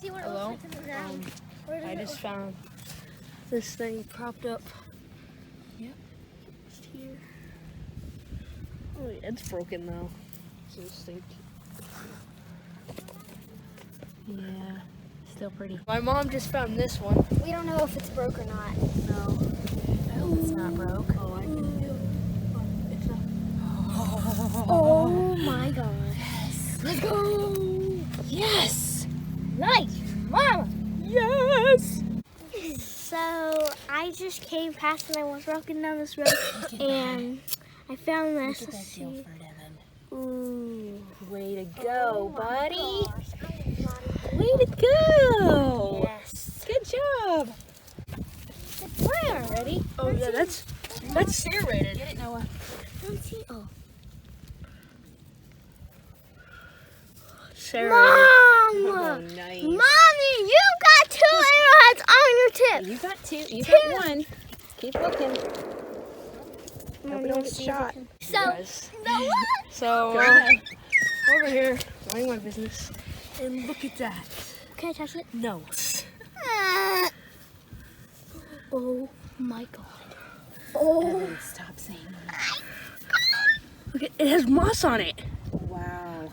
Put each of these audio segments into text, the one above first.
Hello? I just found this thing propped up. Yep. Just here. Oh, yeah, it's broken though. It's instinct. Yeah. Still pretty. My mom just found this one. We don't know if it's broke or not. No. I hope it's not broke. Oh, I can do it. Oh, it's not. Oh my god. Yes. Let's go. Yes. Nice, Mama. Yes. So I just came past and I was walking down this road and I found this. Look at that Let's see. Guilford, Evan. Ooh. Way to go, buddy. Gosh, I'm naughty. Way to go. Yes. Good job. Where? Ready? Oh yeah, that's serrated. Get it, Noah. Don't see. Oh. Serrated. Mom! Oh, nice. Mommy, you got 2 arrowheads on your tip. You got 2. You got 1. Keep looking. Hope we don't get shot. So, Guys. the So Go ahead. Over here, minding my business, and look at that. Can I touch it? No. Oh my god. Oh. Evan, stop saying that. Look at it has moss on it. Wow.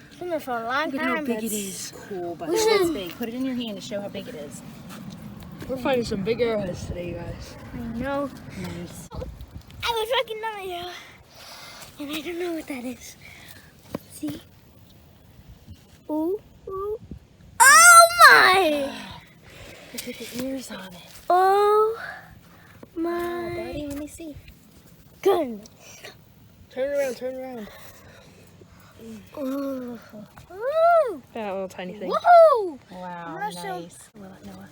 It's been there for a long Look at time. how big That's it is. Cool, but Listen. it's big. Put it in your hand to show how big it is. We're finding some big arrowheads today, you guys. I know. Nice. I was walking down the hill, and I don't know what that is. See? Ooh, ooh. Oh my! Look at the ears on it. Oh Oh, my buddy, let me see. goodness. Turn around, turn around. Ooh. Ooh. That little tiny thing. Woohoo! Wow, Nice. nice. Noah.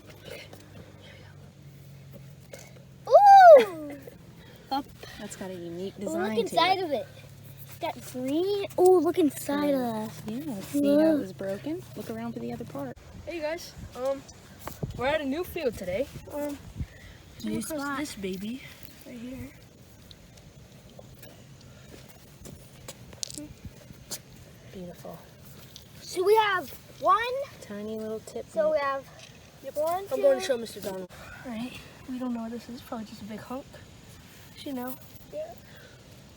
Ooh! Up. That's got a unique Ooh, design look to inside it. of it. It's got green. Oh, look inside of that. Yeah, let's see how it was broken. Look around for the other part. Hey you guys, we're at a new field today. New This was spot. this baby right here. Beautiful. So we have one. Tiny little tip. So we have one. I'm going to show Mr. Donald. Alright, we don't know what this is. Probably just a big hunk. You know. Yeah.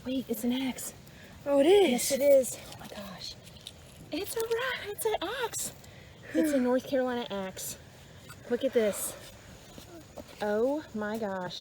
Wait, it's an axe. Oh, it is. Yes, it is. Oh my gosh. It's an axe. It's a North Carolina axe. Look at this. Oh my gosh.